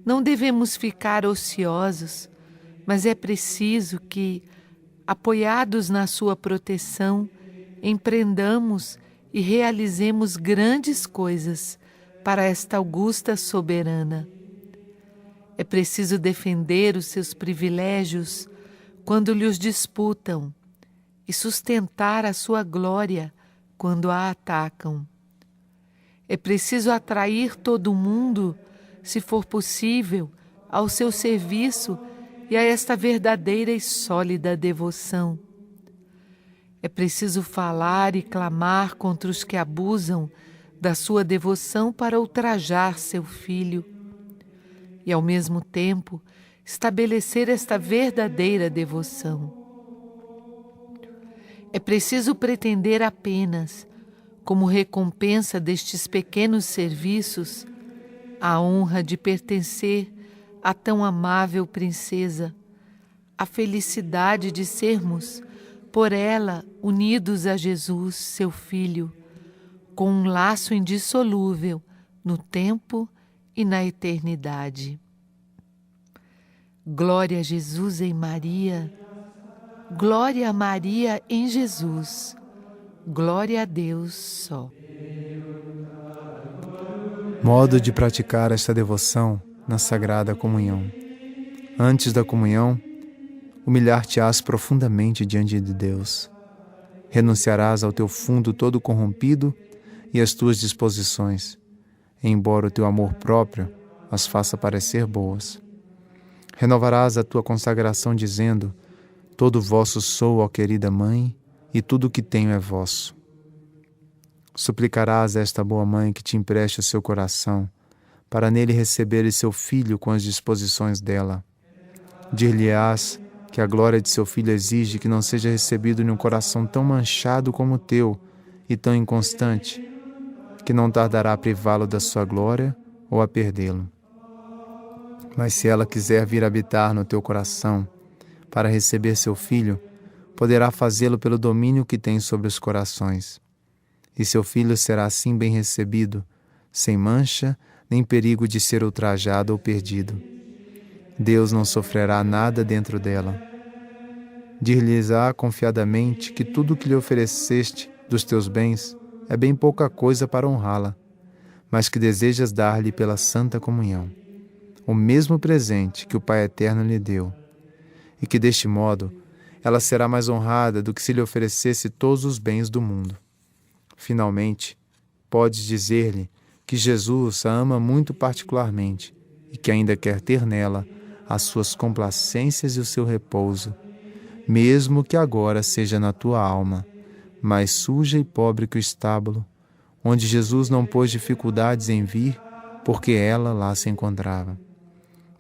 não devemos ficar ociosos, mas é preciso que, apoiados na sua proteção, empreendamos e realizemos grandes coisas para esta augusta soberana. É preciso defender os seus privilégios quando lhes disputam e sustentar a sua glória quando a atacam. É preciso atrair todo mundo se for possível, ao seu serviço e a esta verdadeira e sólida devoção. É preciso falar e clamar contra os que abusam da sua devoção para ultrajar seu filho e, ao mesmo tempo, estabelecer esta verdadeira devoção. É preciso pretender apenas, como recompensa destes pequenos serviços, a honra de pertencer à tão amável princesa, a felicidade de sermos, por ela, unidos a Jesus, seu Filho, com um laço indissolúvel no tempo e na eternidade. Glória a Jesus em Maria, glória a Maria em Jesus, glória a Deus só. Modo de praticar esta devoção na Sagrada Comunhão. Antes da comunhão, humilhar-te-ás profundamente diante de Deus. Renunciarás ao teu fundo todo corrompido e às tuas disposições, embora o teu amor próprio as faça parecer boas. Renovarás a tua consagração dizendo: todo vosso sou, ó querida Mãe, e tudo o que tenho é vosso. Suplicarás a esta boa Mãe que te empreste o seu coração, para nele receberes seu filho com as disposições dela. Dir-lhe-ás que a glória de seu filho exige que não seja recebido em um coração tão manchado como o teu e tão inconstante, que não tardará a privá-lo da sua glória ou a perdê-lo. Mas se ela quiser vir habitar no teu coração para receber seu filho, poderá fazê-lo pelo domínio que tem sobre os corações. E seu filho será assim bem recebido, sem mancha, nem perigo de ser ultrajado ou perdido. Deus não sofrerá nada dentro dela. Dir-lhes-á confiadamente que tudo o que lhe ofereceste dos teus bens é bem pouca coisa para honrá-la, mas que desejas dar-lhe pela santa comunhão o mesmo presente que o Pai Eterno lhe deu, e que deste modo ela será mais honrada do que se lhe oferecesse todos os bens do mundo. Finalmente, podes dizer-lhe que Jesus a ama muito particularmente e que ainda quer ter nela as suas complacências e o seu repouso, mesmo que agora seja na tua alma, mais suja e pobre que o estábulo, onde Jesus não pôs dificuldades em vir, porque ela lá se encontrava.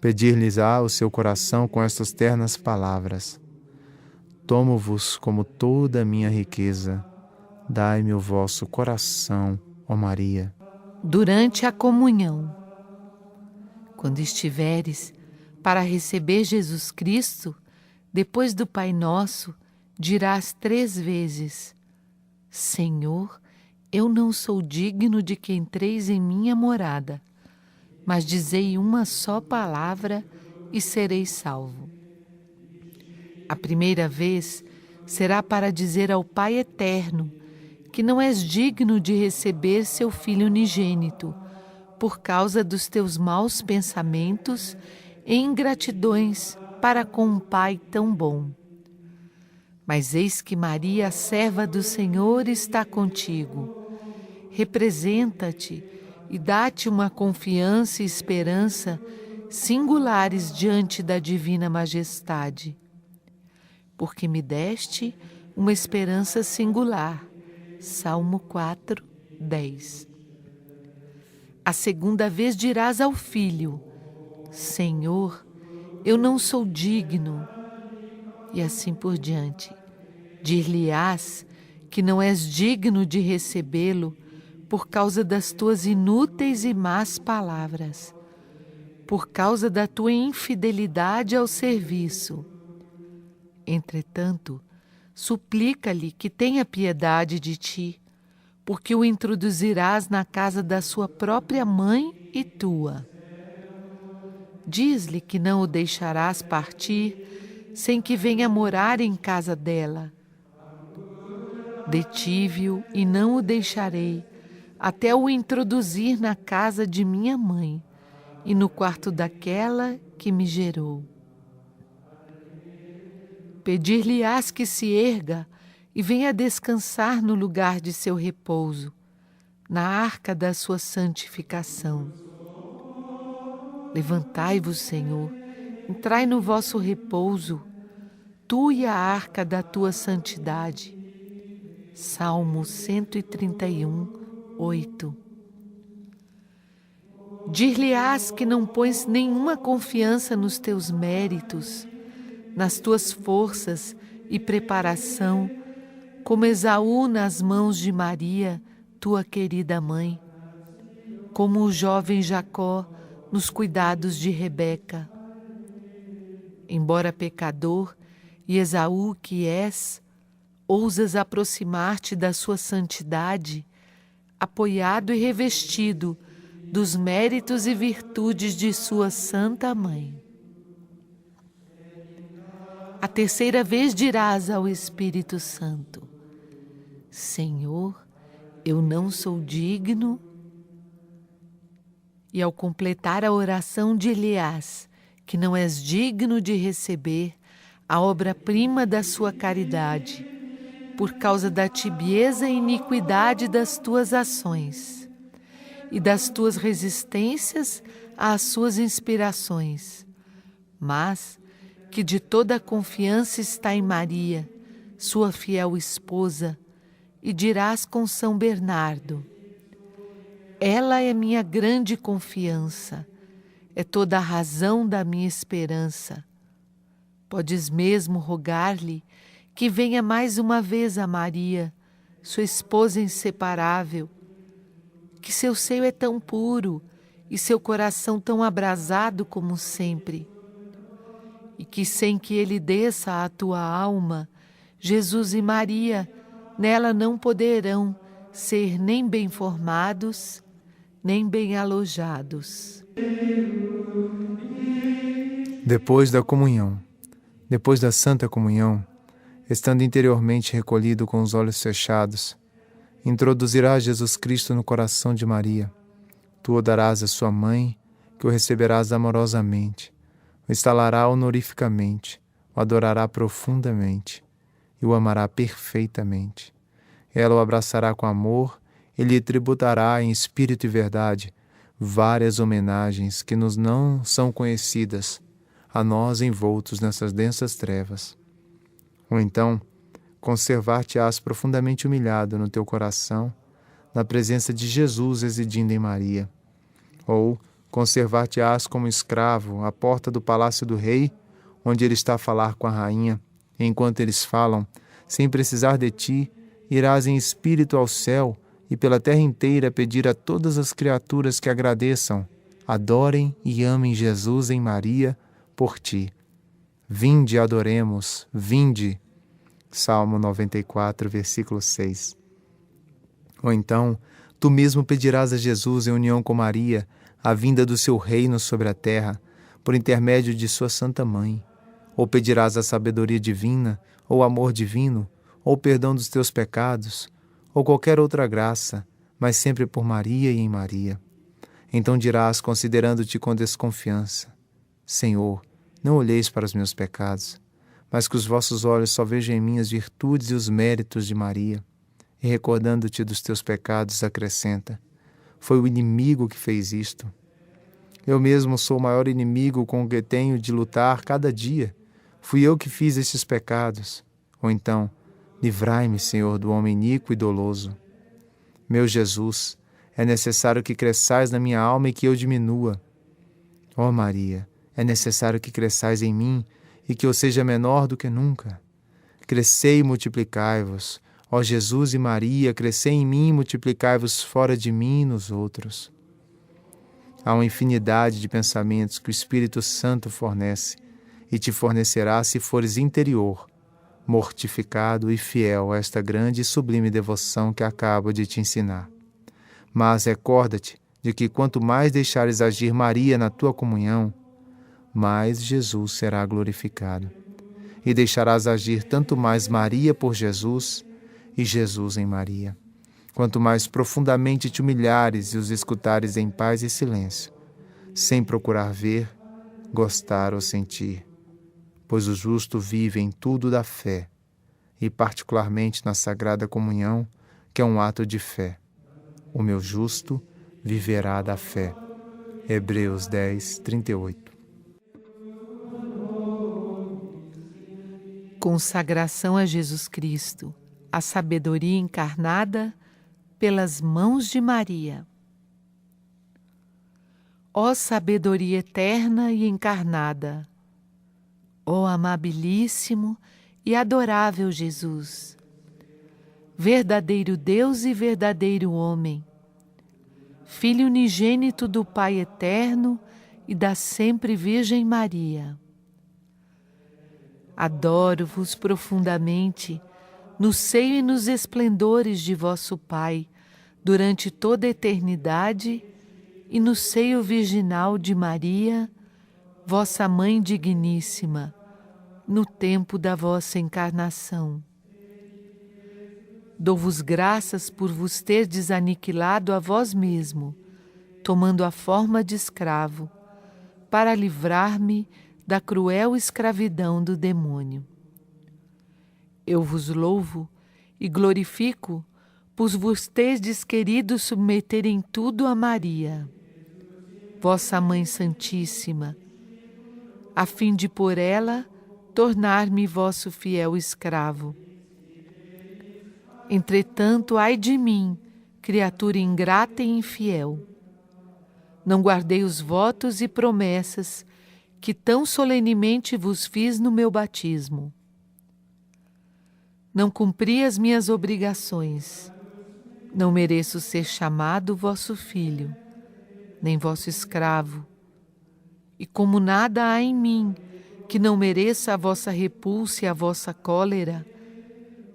Pedir-lhes-á o seu coração com estas ternas palavras: tomo-vos como toda a minha riqueza, dai-me o vosso coração, ó Maria. Durante a comunhão, quando estiveres para receber Jesus Cristo, depois do Pai Nosso, dirás 3 vezes: Senhor, eu não sou digno de que entreis em minha morada, mas dizei uma só palavra e serei salvo. A primeira vez será para dizer ao Pai Eterno que não és digno de receber seu Filho unigênito, por causa dos teus maus pensamentos e ingratidões para com um Pai tão bom. Mas eis que Maria, a serva do Senhor, está contigo. Representa-te e dá-te uma confiança e esperança singulares diante da divina majestade. Porque me deste uma esperança singular. Salmo 4, 10. A segunda vez dirás ao Filho: Senhor, eu não sou digno. E assim por diante. Dir-lhe-ás que não és digno de recebê-lo por causa das tuas inúteis e más palavras, por causa da tua infidelidade ao serviço. Entretanto, suplica-lhe que tenha piedade de ti, porque o introduzirás na casa da sua própria mãe e tua. Diz-lhe que não o deixarás partir sem que venha morar em casa dela. Detive-o e não o deixarei, até o introduzir na casa de minha mãe e no quarto daquela que me gerou. Pedir-lhe-ás que se erga e venha descansar no lugar de seu repouso, na arca da sua santificação. Levantai-vos, Senhor, entrai no vosso repouso, tu e a arca da tua santidade. Salmo 131, 8. Dir-lhe-ás que não pões nenhuma confiança nos teus méritos, nas tuas forças e preparação, como Esaú nas mãos de Maria, tua querida mãe, como o jovem Jacó nos cuidados de Rebeca. Embora pecador e Esaú que és, ousas aproximar-te da sua santidade, apoiado e revestido dos méritos e virtudes de sua santa mãe. A terceira vez dirás ao Espírito Santo: Senhor, eu não sou digno. E ao completar a oração dir-lhe-ás que não és digno de receber a obra-prima da sua caridade, por causa da tibieza e iniquidade das tuas ações e das tuas resistências às suas inspirações, mas que de toda a confiança está em Maria, sua fiel esposa, e dirás com São Bernardo: ela é minha grande confiança, é toda a razão da minha esperança. Podes mesmo rogar-lhe que venha mais uma vez a Maria, sua esposa inseparável, que seu seio é tão puro e seu coração tão abrasado como sempre, e que sem que ele desça à tua alma, Jesus e Maria nela não poderão ser nem bem formados, nem bem alojados. Depois da comunhão, depois da Santa Comunhão, estando interiormente recolhido com os olhos fechados, introduzirás Jesus Cristo no coração de Maria. Tu o darás à sua mãe, que o receberás amorosamente, o instalará honorificamente, o adorará profundamente e o amará perfeitamente. Ela o abraçará com amor e lhe tributará em espírito e verdade várias homenagens que nos não são conhecidas, a nós envoltos nessas densas trevas. Ou então, conservar-te-ás profundamente humilhado no teu coração, na presença de Jesus residindo em Maria. Ou conservar-te-ás como escravo à porta do palácio do rei, onde ele está a falar com a rainha, e enquanto eles falam, sem precisar de ti, irás em espírito ao céu e pela terra inteira pedir a todas as criaturas que agradeçam, adorem e amem Jesus em Maria por ti. Vinde, adoremos, vinde. Salmo 94, versículo 6. Ou então, tu mesmo pedirás a Jesus em união com Maria a vinda do seu reino sobre a terra, por intermédio de sua Santa Mãe. Ou pedirás a sabedoria divina, ou amor divino, ou perdão dos teus pecados, ou qualquer outra graça, mas sempre por Maria e em Maria. Então dirás, considerando-te com desconfiança: Senhor, não olheis para os meus pecados, mas que os vossos olhos só vejam em mim as virtudes e os méritos de Maria. E recordando-te dos teus pecados, acrescenta: foi o inimigo que fez isto. Eu mesmo sou o maior inimigo com o que tenho de lutar cada dia. Fui eu que fiz estes pecados. Ou então, livrai-me, Senhor, do homem iníquo e doloso. Meu Jesus, é necessário que cresçais na minha alma e que eu diminua. Ó Maria, é necessário que cresçais em mim e que eu seja menor do que nunca. Crescei e multiplicai-vos. Ó Jesus e Maria, crescei em mim e multiplicai-vos fora de mim e nos outros. Há uma infinidade de pensamentos que o Espírito Santo fornece e te fornecerá se fores interior, mortificado e fiel a esta grande e sublime devoção que acabo de te ensinar. Mas recorda-te de que quanto mais deixares agir Maria na tua comunhão, mais Jesus será glorificado. E deixarás agir tanto mais Maria por Jesus e Jesus em Maria. Quanto mais profundamente te humilhares e os escutares em paz e silêncio, sem procurar ver, gostar ou sentir. Pois o justo vive em tudo da fé, e particularmente na Sagrada Comunhão, que é um ato de fé. O meu justo viverá da fé. Hebreus 10, 38. Consagração a Jesus Cristo, a sabedoria encarnada pelas mãos de Maria. Ó sabedoria eterna e encarnada, ó amabilíssimo e adorável Jesus, verdadeiro Deus e verdadeiro homem, Filho unigênito do Pai eterno e da sempre Virgem Maria. Adoro-vos profundamente no seio e nos esplendores de vosso Pai, durante toda a eternidade, e no seio virginal de Maria, vossa Mãe digníssima, no tempo da vossa encarnação. Dou-vos graças por vos terdes aniquilado a vós mesmo, tomando a forma de escravo, para livrar-me da cruel escravidão do demônio. Eu vos louvo e glorifico, pois vos terdes querido submeter em tudo a Maria, vossa Mãe Santíssima, a fim de por ela tornar-me vosso fiel escravo. Entretanto, ai de mim, criatura ingrata e infiel. Não guardei os votos e promessas que tão solenemente vos fiz no meu batismo. Não cumpri as minhas obrigações. Não mereço ser chamado vosso filho, nem vosso escravo. E como nada há em mim que não mereça a vossa repulsa e a vossa cólera,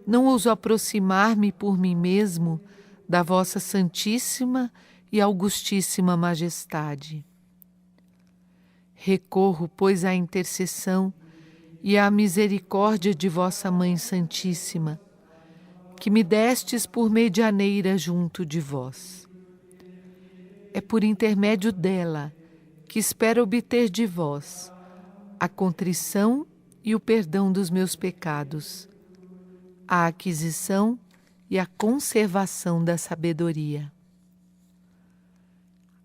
não ouso aproximar-me por mim mesmo da vossa santíssima e augustíssima majestade. Recorro, pois, à intercessão e à misericórdia de vossa Mãe Santíssima, que me destes por medianeira junto de vós. É por intermédio dela que espero obter de vós a contrição e o perdão dos meus pecados, a aquisição e a conservação da sabedoria.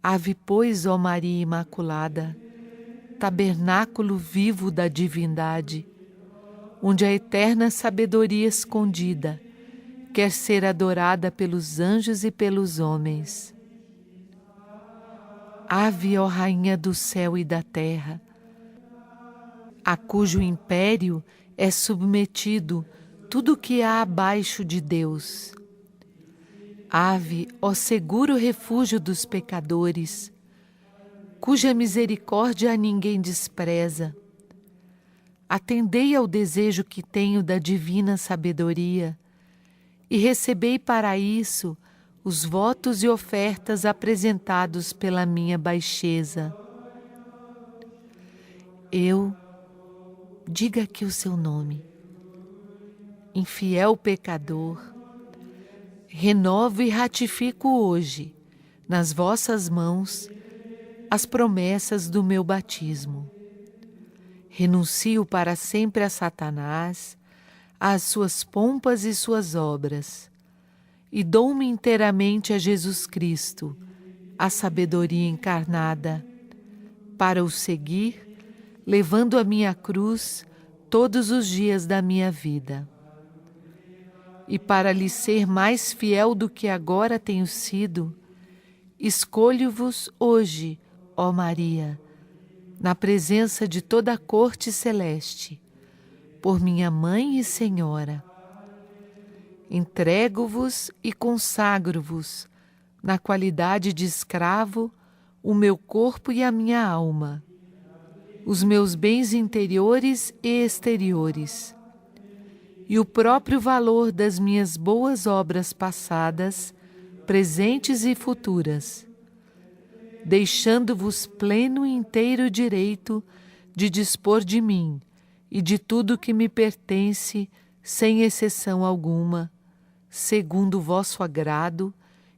Ave, pois, ó Maria Imaculada, tabernáculo vivo da divindade, onde a eterna sabedoria escondida quer ser adorada pelos anjos e pelos homens. Ave, ó Rainha do céu e da terra, a cujo império é submetido tudo o que há abaixo de Deus. Ave, ó seguro refúgio dos pecadores, cuja misericórdia a ninguém despreza. Atendei ao desejo que tenho da divina sabedoria e recebei para isso os votos e ofertas apresentados pela minha baixeza. Eu, diga aqui o seu nome, infiel pecador, renovo e ratifico hoje, nas vossas mãos, as promessas do meu batismo. Renuncio para sempre a Satanás, às suas pompas e suas obras, e dou-me inteiramente a Jesus Cristo, a sabedoria encarnada, para o seguir, levando a minha cruz todos os dias da minha vida. E para lhe ser mais fiel do que agora tenho sido, escolho-vos hoje, ó Maria, na presença de toda a corte celeste, por minha Mãe e Senhora. Entrego-vos e consagro-vos, na qualidade de escravo, o meu corpo e a minha alma, os meus bens interiores e exteriores, e o próprio valor das minhas boas obras passadas, presentes e futuras, deixando-vos pleno e inteiro direito de dispor de mim e de tudo que me pertence, sem exceção alguma, segundo o vosso agrado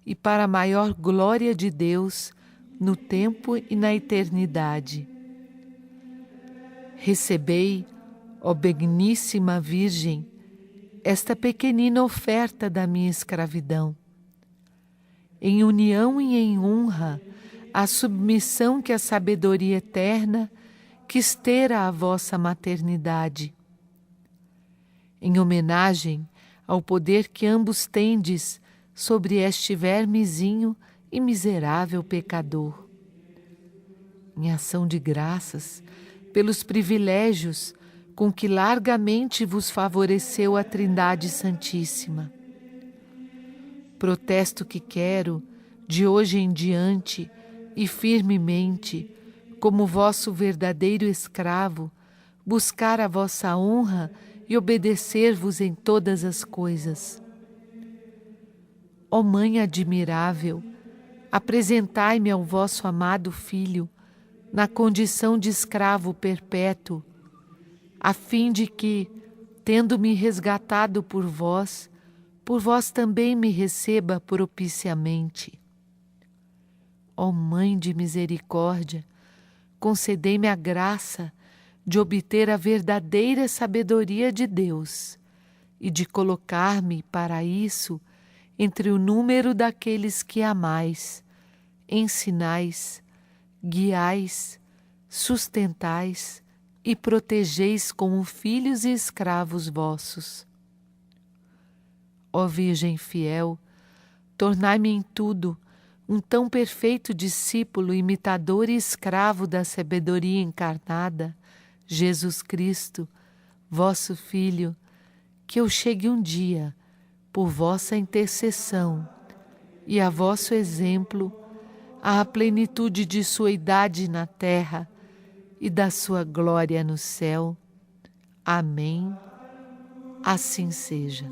e para a maior glória de Deus, no tempo e na eternidade. Recebei, ó benigníssima Virgem, esta pequenina oferta da minha escravidão. Em união e em honra a submissão que a sabedoria eterna quis ter à vossa maternidade. Em homenagem ao poder que ambos tendes sobre este vermezinho e miserável pecador. Em ação de graças pelos privilégios com que largamente vos favoreceu a Trindade Santíssima. Protesto que quero, de hoje em diante e firmemente, como vosso verdadeiro escravo, buscar a vossa honra e obedecer-vos em todas as coisas. Ó Mãe admirável, apresentai-me ao vosso amado Filho, na condição de escravo perpétuo, a fim de que, tendo-me resgatado por vós também me receba propiciamente. Ó Mãe de misericórdia, concedei-me a graça de obter a verdadeira sabedoria de Deus e de colocar-me para isso entre o número daqueles que amais, ensinais, guiais, sustentais e protegeis como filhos e escravos vossos. Ó Virgem fiel, tornai-me em tudo um tão perfeito discípulo, imitador e escravo da sabedoria encarnada, Jesus Cristo, vosso Filho, que eu chegue um dia, por vossa intercessão e a vosso exemplo, à plenitude de sua idade na terra e da sua glória no céu. Amém. Assim seja.